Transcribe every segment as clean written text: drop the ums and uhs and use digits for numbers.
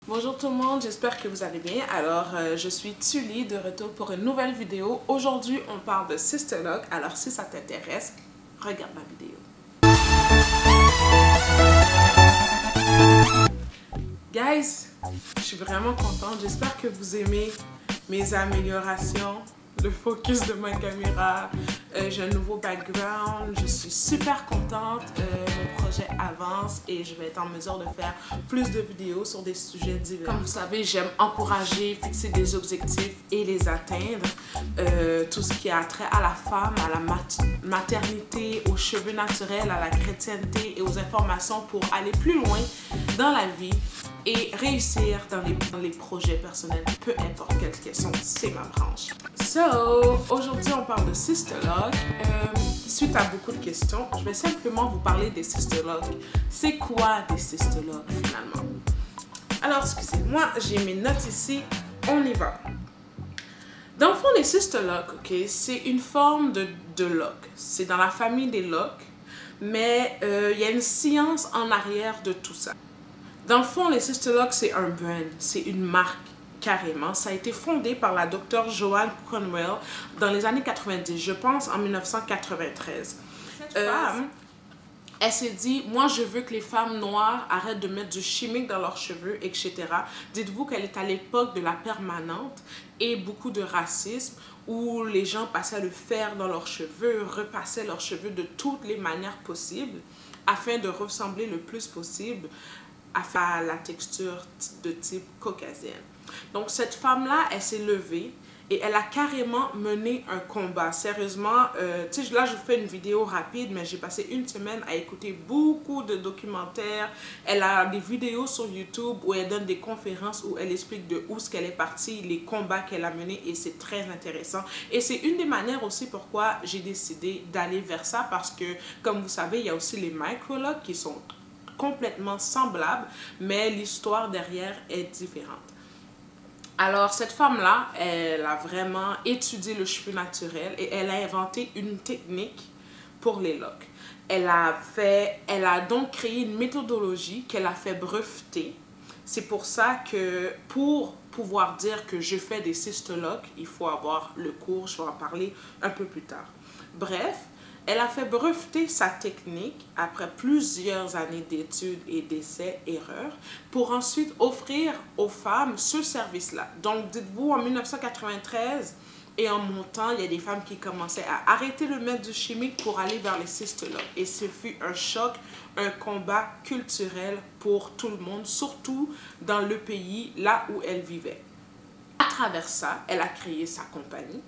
Bonjour tout le monde, j'espère que vous allez bien. Alors, je suis Tully de retour pour une nouvelle vidéo. Aujourd'hui, on parle de Sisterlock. Alors, si ça t'intéresse, regarde ma vidéo. Guys, je suis vraiment contente. J'espère que vous aimez mes améliorations, le focus de ma caméra. J'ai un nouveau background. Je suis super contente. Mon projet avance et je vais être en mesure de faire plus de vidéos sur des sujets divers. Comme vous savez, j'aime encourager, fixer des objectifs et les atteindre. Tout ce qui a trait à la femme, à la maternité, aux cheveux naturels, à la chrétienté et aux informations pour aller plus loin dans la vie et réussir dans les projets personnels, peu importe quelle question, c'est ma branche. So, aujourd'hui on parle de Sisterlock. Suite à beaucoup de questions, je vais simplement vous parler des Sisterlock. C'est quoi des Sisterlock finalement? Alors, excusez-moi, j'ai mes notes ici, on y va. Dans le fond, les Sisterlock, ok, c'est une forme de lock. C'est dans la famille des locks, mais il y a une science en arrière de tout ça. Dans le fond, les Sisterlock, c'est un brand, c'est une marque carrément. Ça a été fondé par la docteure Joanne Conwell dans les années 90, je pense en 1993. Cette femme, elle s'est dit, moi je veux que les femmes noires arrêtent de mettre du chimique dans leurs cheveux, etc. Dites-vous qu'elle est à l'époque de la permanente et beaucoup de racisme où les gens passaient le fer dans leurs cheveux, repassaient leurs cheveux de toutes les manières possibles afin de ressembler le plus possible à la texture de type caucasienne. Donc cette femme-là, elle s'est levée et elle a carrément mené un combat. Sérieusement, tu sais, là je vous fais une vidéo rapide, mais j'ai passé une semaine à écouter beaucoup de documentaires. Elle a des vidéos sur YouTube où elle donne des conférences où elle explique de où qu'elle est partie, les combats qu'elle a menés et c'est très intéressant. Et c'est une des manières aussi pourquoi j'ai décidé d'aller vers ça parce que, comme vous savez, il y a aussi les microlocks qui sont complètement semblables, mais l'histoire derrière est différente. Alors, cette femme-là, elle a vraiment étudié le cheveu naturel et elle a inventé une technique pour les locks. Elle a donc créé une méthodologie qu'elle a fait breveter. C'est pour ça que pour pouvoir dire que je fais des Sisterlock, il faut avoir le cours, je vais en parler un peu plus tard. Bref, elle a fait breveter sa technique après plusieurs années d'études et d'essais, erreurs, pour ensuite offrir aux femmes ce service-là. Donc, dites-vous, en 1993 et en montant, il y a des femmes qui commençaient à arrêter de mettre du chimique pour aller vers les Sisterlock. Et ce fut un choc, un combat culturel pour tout le monde, surtout dans le pays là où elle vivait. À travers ça, elle a créé sa compagnie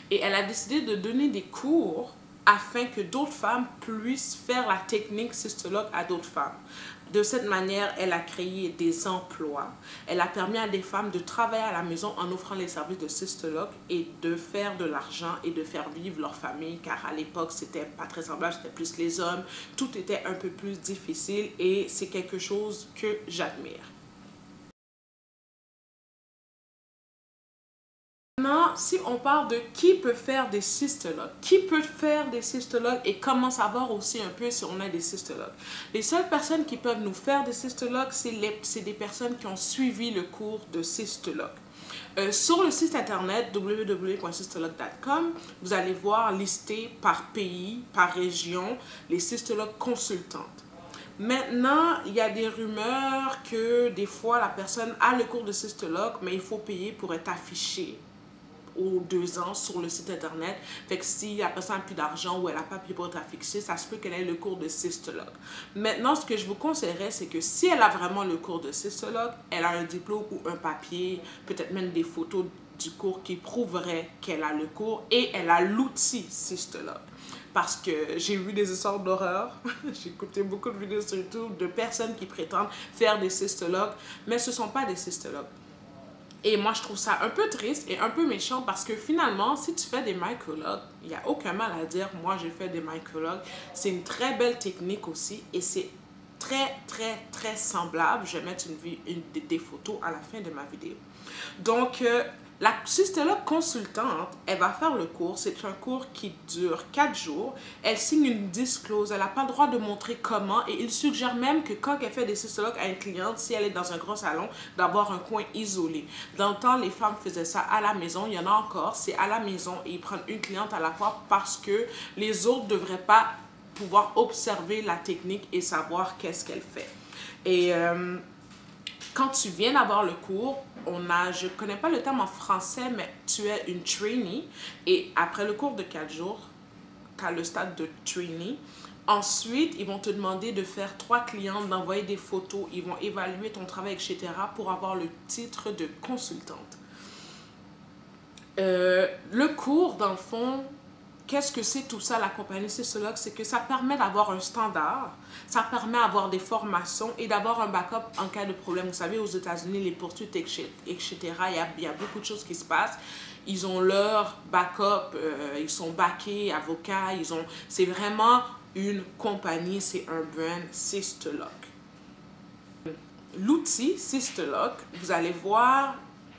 et elle a décidé de donner des cours afin que d'autres femmes puissent faire la technique Sisterlock à d'autres femmes. De cette manière, elle a créé des emplois. Elle a permis à des femmes de travailler à la maison en offrant les services de Sisterlock et de faire de l'argent et de faire vivre leur famille, car à l'époque, c'était pas très semblable, c'était plus les hommes. Tout était un peu plus difficile et c'est quelque chose que j'admire. Maintenant, si on parle de qui peut faire des Sisterlock, qui peut faire des Sisterlock et comment savoir aussi un peu si on a des Sisterlock. Les seules personnes qui peuvent nous faire des Sisterlock, c'est des personnes qui ont suivi le cours de Sisterlock. Sur le site internet www.sisterlock.com, vous allez voir listé par pays, par région, les Sisterlock consultantes. Maintenant, il y a des rumeurs que des fois la personne a le cours de Sisterlock, mais il faut payer pour être affiché aux 2 ans sur le site internet. Fait que si la personne n'a plus d'argent ou elle n'a pas pu être affichée, ça se peut qu'elle ait le cours de Sisterlock. Maintenant, ce que je vous conseillerais, c'est que si elle a vraiment le cours de Sisterlock, elle a un diplôme ou un papier, peut-être même des photos du cours qui prouveraient qu'elle a le cours et elle a l'outil Sisterlock. Parce que j'ai vu des histoires d'horreur, j'ai écouté beaucoup de vidéos sur YouTube de personnes qui prétendent faire des Sisterlock, mais ce ne sont pas des Sisterlock. Et moi, je trouve ça un peu triste et un peu méchant parce que finalement, si tu fais des microlocks, il n'y a aucun mal à dire, moi, j'ai fait des microlocks. C'est une très belle technique aussi et c'est très semblables. Je vais mettre des photos à la fin de ma vidéo. Donc, la cystologue consultante, elle va faire le cours. C'est un cours qui dure 4 jours. Elle signe une disclose. Elle n'a pas le droit de montrer comment. Et il suggère même que quand elle fait des cystologues à une cliente, si elle est dans un gros salon, d'avoir un coin isolé. Dans le temps, les femmes faisaient ça à la maison. Il y en a encore. C'est à la maison et ils prennent une cliente à la fois parce que les autres ne devraient pas pouvoir observer la technique et savoir qu'est-ce qu'elle fait. Et quand tu viens d'avoir le cours, je ne connais pas le terme en français, mais tu es une trainee. Et après le cours de 4 jours, tu as le stade de trainee. Ensuite, ils vont te demander de faire 3 clientes, d'envoyer des photos. Ils vont évaluer ton travail, etc. pour avoir le titre de consultante. Le cours, dans le fond, qu'est-ce que c'est tout ça, la compagnie cystologue? C'est que ça permet d'avoir un standard, ça permet d'avoir des formations et d'avoir un backup en cas de problème. Vous savez, aux États-Unis, les poursuites, etc., il y a beaucoup de choses qui se passent. Ils ont leur backup, ils sont backés, avocats, c'est vraiment une compagnie, c'est un brand cystologue. L'outil cystologue, vous allez voir,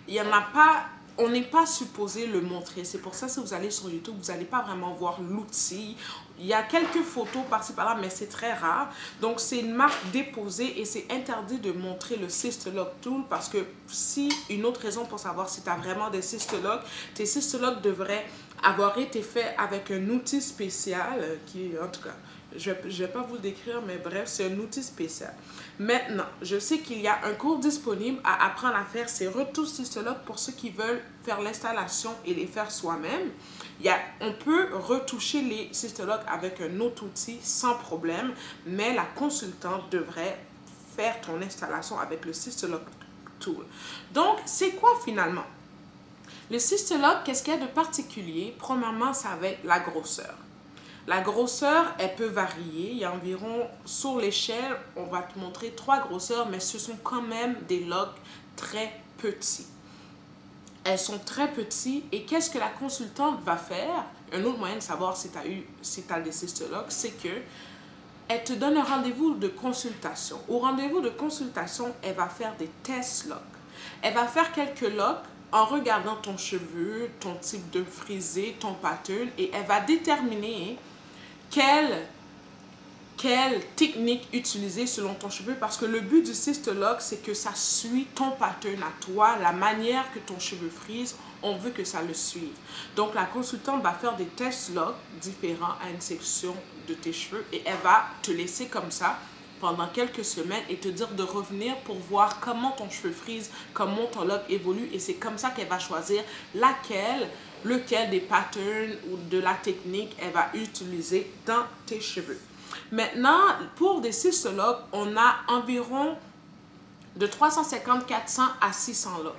il n'y en a pas. On n'est pas supposé le montrer. C'est pour ça que si vous allez sur YouTube, vous n'allez pas vraiment voir l'outil. Il y a quelques photos par-ci par-là, mais c'est très rare. Donc, c'est une marque déposée et c'est interdit de montrer le Cystologue Tool parce que si, une autre raison pour savoir si tu as vraiment des cystologues, tes cystologues devraient avoir été faits avec un outil spécial qui, en tout cas, je ne vais pas vous le décrire, mais bref, c'est un outil spécial. Maintenant, je sais qu'il y a un cours disponible à apprendre à faire ces retouches cystologues pour ceux qui veulent faire l'installation et les faire soi-même. On peut retoucher les cystologues avec un autre outil sans problème, mais la consultante devrait faire ton installation avec le Cystologue Tool. Donc, c'est quoi finalement? Le cystologue, qu'est-ce qu'il y a de particulier? Premièrement, ça va être la grosseur. La grosseur, elle peut varier. Il y a environ, sur l'échelle, on va te montrer 3 grosseurs, mais ce sont quand même des logs très petits. Elles sont très petites et qu'est-ce que la consultante va faire? Un autre moyen de savoir si tu as des cystologues, c'est que elle te donne un rendez-vous de consultation. Au rendez-vous de consultation, elle va faire des tests logs. Elle va faire quelques logs en regardant ton cheveu, ton type de frisé, ton pattern et elle va déterminer quelle technique utiliser selon ton cheveu parce que le but du cystologue, c'est que ça suit ton pattern à toi, la manière que ton cheveu frise, on veut que ça le suive. Donc, la consultante va faire des tests logs différents à une section de tes cheveux et elle va te laisser comme ça pendant quelques semaines et te dire de revenir pour voir comment ton cheveu frise, comment ton look évolue et c'est comme ça qu'elle va choisir lequel des patterns ou de la technique elle va utiliser dans tes cheveux. Maintenant, pour des cystologues, on a environ de 350, 400 à 600 locks.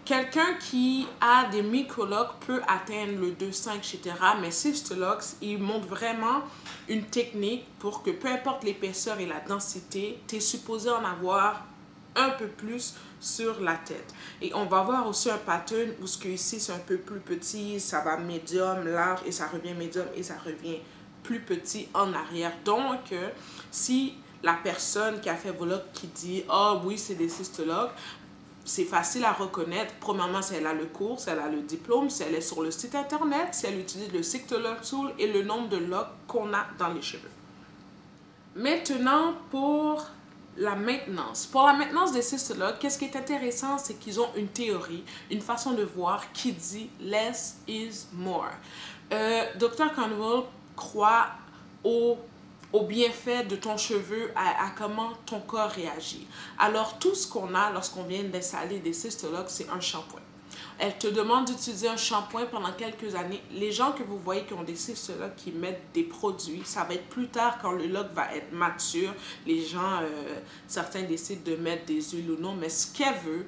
Quelqu'un qui a des micro-locks peut atteindre le 200, etc. Mais cystologues, ils montrent vraiment une technique pour que peu importe l'épaisseur et la densité, tu es supposé en avoir un peu plus sur la tête. Et on va voir aussi un pattern où ce que ici c'est un peu plus petit, ça va médium, large et ça revient médium et ça revient plus petit en arrière. Donc, si la personne qui a fait vos locks qui dit « Ah oui, c'est des cystologues », c'est facile à reconnaître. Premièrement, si elle a le cours, si elle a le diplôme, si elle est sur le site internet, si elle utilise le Cystologue Tool et le nombre de locks qu'on a dans les cheveux. Maintenant, pour la maintenance. Pour la maintenance des cystologues, qu'est-ce qui est intéressant, c'est qu'ils ont une théorie, une façon de voir qui dit « less is more ». Dr. Conwell croit au bienfait de ton cheveu, à comment ton corps réagit. Alors, tout ce qu'on a lorsqu'on vient d'installer des cystologues, c'est un shampoing. Elle te demande d'utiliser un shampoing pendant quelques années. Les gens que vous voyez qui ont des cystologues qui mettent des produits, ça va être plus tard quand le look va être mature. Les gens, certains décident de mettre des huiles ou non, mais ce qu'elle veut,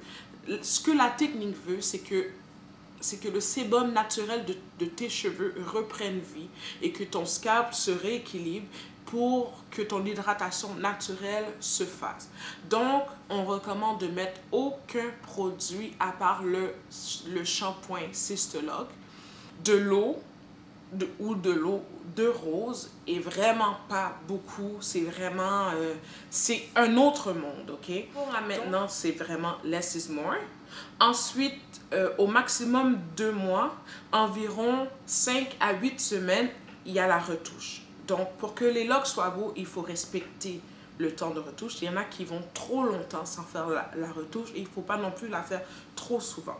ce que la technique veut, c'est que le sébum naturel de tes cheveux reprenne vie et que ton scalp se rééquilibre pour que ton hydratation naturelle se fasse. Donc, on recommande de mettre aucun produit à part le shampoing cystologue, de l'eau ou de l'eau de rose et vraiment pas beaucoup. C'est vraiment, c'est un autre monde, ok? Pour la maintenance, c'est vraiment less is more. Ensuite, au maximum 2 mois, environ 5 à 8 semaines, il y a la retouche. Donc, pour que les locks soient beaux, il faut respecter le temps de retouche. Il y en a qui vont trop longtemps sans faire la retouche et il ne faut pas non plus la faire trop souvent.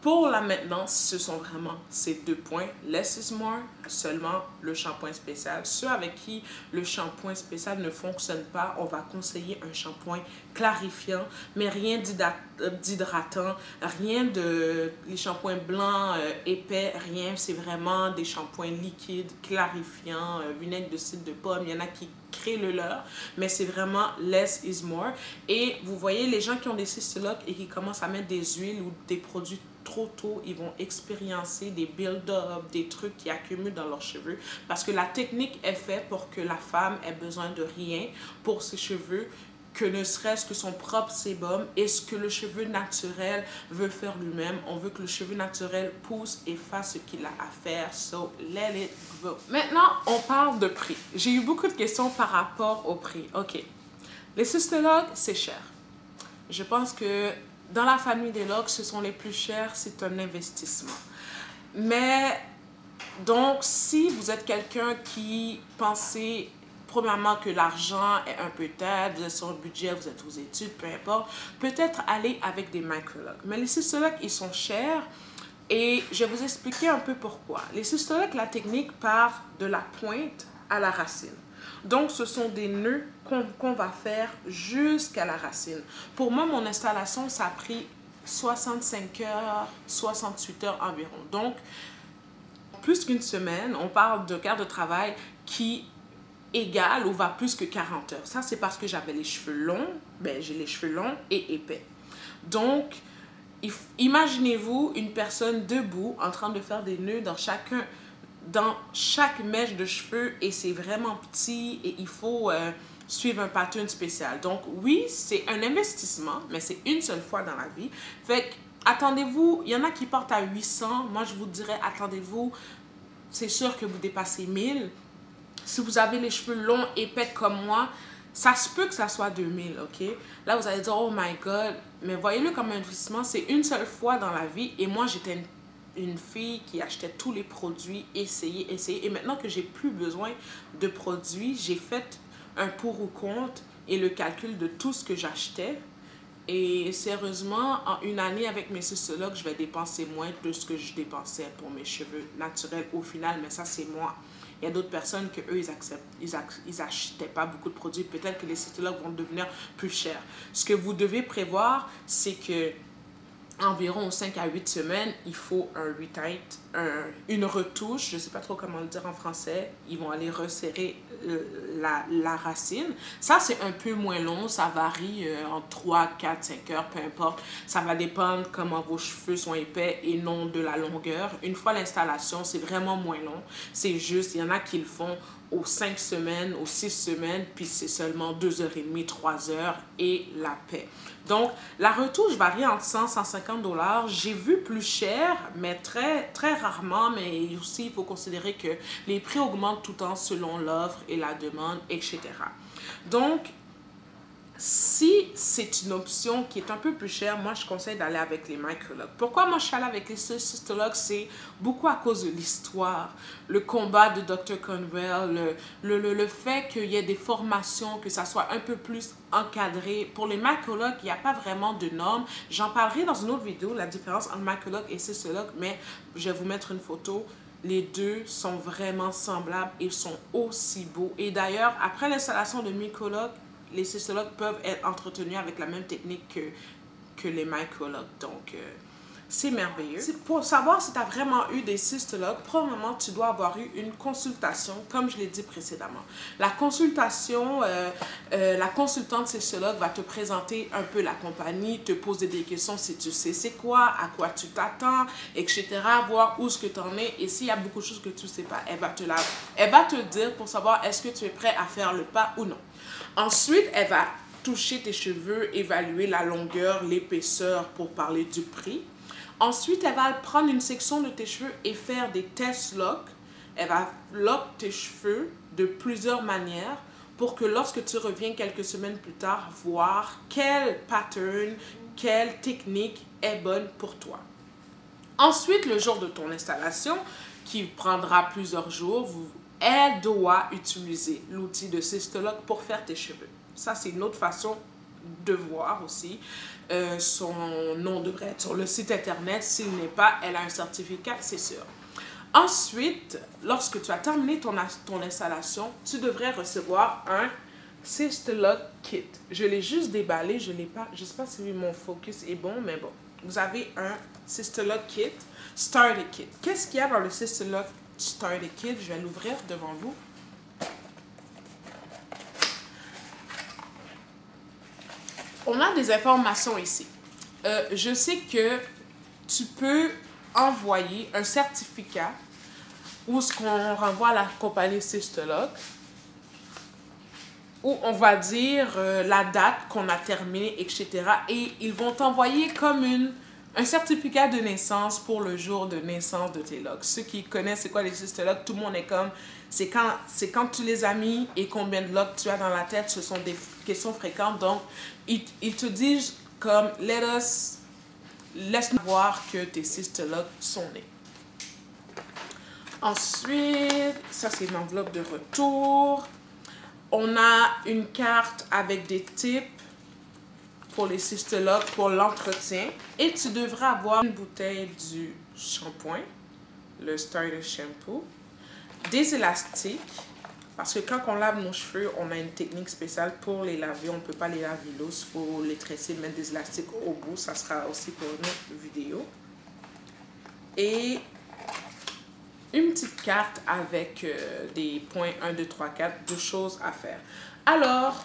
Pour la maintenance, ce sont vraiment ces 2 points. Less is more, seulement le shampoing spécial. Ceux avec qui le shampoing spécial ne fonctionne pas, on va conseiller un shampoing clarifiant, mais rien d'hydratant, rien de les shampoings blancs, épais, rien. C'est vraiment des shampoings liquides, clarifiants, vinaigre de cidre de pomme. Il y en a qui créent le leur, mais c'est vraiment less is more. Et vous voyez, les gens qui ont des cystiloques et qui commencent à mettre des huiles ou des produits trop tôt, ils vont expériencer des build-up, des trucs qui accumulent dans leurs cheveux parce que la technique est faite pour que la femme ait besoin de rien pour ses cheveux que ne serait-ce que son propre sébum et ce que le cheveu naturel veut faire lui-même. On veut que le cheveu naturel pousse et fasse ce qu'il a à faire. So, let it go. Maintenant, on parle de prix. J'ai eu beaucoup de questions par rapport au prix. OK. Les cystologues, c'est cher. Je pense que dans la famille des locks, ce sont les plus chers. C'est un investissement. Mais, donc, si vous êtes quelqu'un qui pensez premièrement que l'argent est un peu tête, vous êtes sur un budget, vous êtes aux études, peu importe, peut-être aller avec des microlocs. Mais les cystologues, ils sont chers et je vais vous expliquer un peu pourquoi. Les cystologues, la technique part de la pointe à la racine. Donc, ce sont des nœuds qu'on va faire jusqu'à la racine. Pour moi, mon installation, ça a pris 65 heures, 68 heures environ. Donc, plus qu'une semaine, on parle de quart de travail qui égale ou va plus que 40 heures. Ça, c'est parce que j'avais les cheveux longs. Ben, j'ai les cheveux longs et épais. Donc, imaginez-vous une personne debout en train de faire des nœuds dans chaque mèche de cheveux et c'est vraiment petit et il faut suivre un pattern spécial. Donc, oui, c'est un investissement, mais c'est une seule fois dans la vie. Fait que, attendez-vous, il y en a qui partent à 800. Moi, je vous dirais, attendez-vous, c'est sûr que vous dépassez 1000. Si vous avez les cheveux longs, épais comme moi, ça se peut que ça soit 2000, ok? Là, vous allez dire, oh my God, mais voyez-le comme un investissement, c'est une seule fois dans la vie. Et moi, j'étais une fille qui achetait tous les produits, essayait. Et maintenant que j'ai plus besoin de produits, j'ai fait un pour ou contre et le calcul de tout ce que j'achetais. Et sérieusement, en une année avec mes cystologues, je vais dépenser moins de ce que je dépensais pour mes cheveux naturels au final, mais ça, c'est moi. Il y a d'autres personnes que eux ils achetaient pas beaucoup de produits. Peut-être que les cystologues vont devenir plus chers. Ce que vous devez prévoir, c'est que environ 5 à 8 semaines, il faut un retight, une retouche, je ne sais pas trop comment le dire en français. Ils vont aller resserrer la racine. Ça, c'est un peu moins long, ça varie en 3, 4, 5 heures, peu importe. Ça va dépendre comment vos cheveux sont épais et non de la longueur. Une fois l'installation, c'est vraiment moins long. C'est juste, il y en a qui le font aux 5 semaines, aux 6 semaines, puis c'est seulement 2h30, 3 heures et la paix. Donc, la retouche varie entre 100 et 150 $. J'ai vu plus cher, mais très, très rarement. Mais aussi, il faut considérer que les prix augmentent tout le temps selon l'offre et la demande, etc. Donc, si c'est une option qui est un peu plus chère, moi, je conseille d'aller avec les micrologues. Pourquoi moi, je suis allée avec les cystologues? C'est beaucoup à cause de l'histoire, le combat de Dr. Conwell, le fait qu'il y ait des formations, que ça soit un peu plus encadré. Pour les micrologues, il n'y a pas vraiment de normes. J'en parlerai dans une autre vidéo, la différence entre micrologue et cystologue, mais je vais vous mettre une photo. Les deux sont vraiment semblables et sont aussi beaux. Et d'ailleurs, après l'installation de micrologue, les cystologues peuvent être entretenus avec la même technique que les micrologues. Donc, c'est merveilleux. Pour savoir si tu as vraiment eu des cystologues, probablement, tu dois avoir eu une consultation, comme je l'ai dit précédemment. La consultation, la consultante cystologue va te présenter un peu la compagnie, te poser des questions si tu sais c'est quoi, à quoi tu t'attends, etc. Voir où est-ce que tu en es. Et s'il y a beaucoup de choses que tu ne sais pas, elle va te dire pour savoir est-ce que tu es prêt à faire le pas ou non. Ensuite, elle va toucher tes cheveux, évaluer la longueur, l'épaisseur pour parler du prix. Ensuite, elle va prendre une section de tes cheveux et faire des test locks Elle va lock tes cheveux de plusieurs manières pour que lorsque tu reviens quelques semaines plus tard, voir quel pattern, quelle technique est bonne pour toi. Ensuite, le jour de ton installation, qui prendra plusieurs jours, elle doit utiliser l'outil de Sisterlock pour faire tes cheveux. Ça, c'est une autre façon de voir aussi. Son nom devrait être sur le site internet. S'il n'est pas, elle a un certificat, c'est sûr. Ensuite, lorsque tu as terminé ton installation, tu devrais recevoir un Sisterlock Kit. Je l'ai juste déballé, je ne sais pas si mon focus est bon, mais bon. Vous avez un Sisterlock Kit, Starter Kit. Qu'est-ce qu'il y a dans le Sisterlock Starter Kit? Je vais l'ouvrir devant vous. On a des informations ici. Je sais que tu peux envoyer un certificat où ce qu'on renvoie à la compagnie Sisterlock, où on va dire la date qu'on a terminé, etc. Et ils vont t'envoyer comme un certificat de naissance pour le jour de naissance de tes locks. Ceux qui connaissent c'est quoi les Sisterlock, tout le monde est comme, c'est quand tu les as mis et combien de locks tu as dans la tête, ce sont des questions fréquentes. Donc, ils te disent comme, laisse-nous voir que tes Sisterlock sont nés. Ensuite, ça c'est une enveloppe de retour. On a une carte avec des tips pour les Sisterlock pour l'entretien. Et tu devras avoir une bouteille du shampoing, le Starter Shampoo, des élastiques, parce que quand on lave nos cheveux, on a une technique spéciale pour les laver. On ne peut pas les laver loose, il faut les tresser, mettre des élastiques au bout. Ça sera aussi pour une autre vidéo. Et une petite carte avec des points 1, 2, 3, 4, 2 choses à faire. Alors,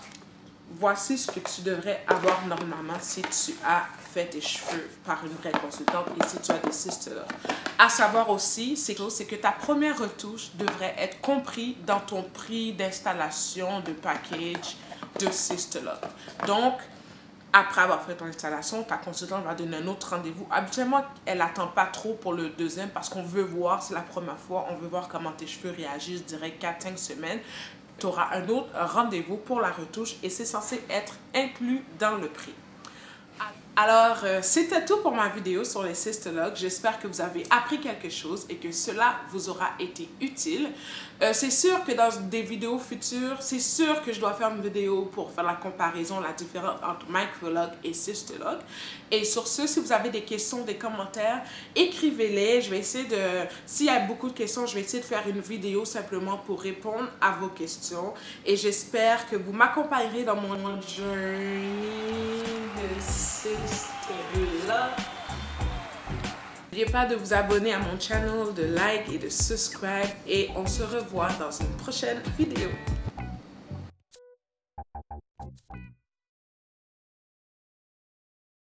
voici ce que tu devrais avoir normalement si tu as fait tes cheveux par une vraie consultante et si tu as des Sisterlock. À savoir aussi, c'est que ta première retouche devrait être comprise dans ton prix d'installation de package de Sisterlock. Donc, après avoir fait ton installation, ta consultante va donner un autre rendez-vous. Habituellement, elle n'attend pas trop pour le deuxième parce qu'on veut voir, c'est la première fois, on veut voir comment tes cheveux réagissent, je dirais 4-5 semaines. Tu auras un autre rendez-vous pour la retouche et c'est censé être inclus dans le prix. Alors, c'était tout pour ma vidéo sur les Sisterlock. J'espère que vous avez appris quelque chose et que cela vous aura été utile. C'est sûr que dans des vidéos futures, c'est sûr que je dois faire une vidéo pour faire la comparaison, la différence entre Microlock et Sisterlock. Et sur ce, si vous avez des questions, des commentaires, écrivez-les. Je vais essayer de... S'il y a beaucoup de questions, je vais essayer de faire une vidéo simplement pour répondre à vos questions. Et j'espère que vous m'accompagnerez dans mon journey de Sisterlock. N'oubliez pas de vous abonner à mon channel, de like et de subscribe. Et on se revoit dans une prochaine vidéo.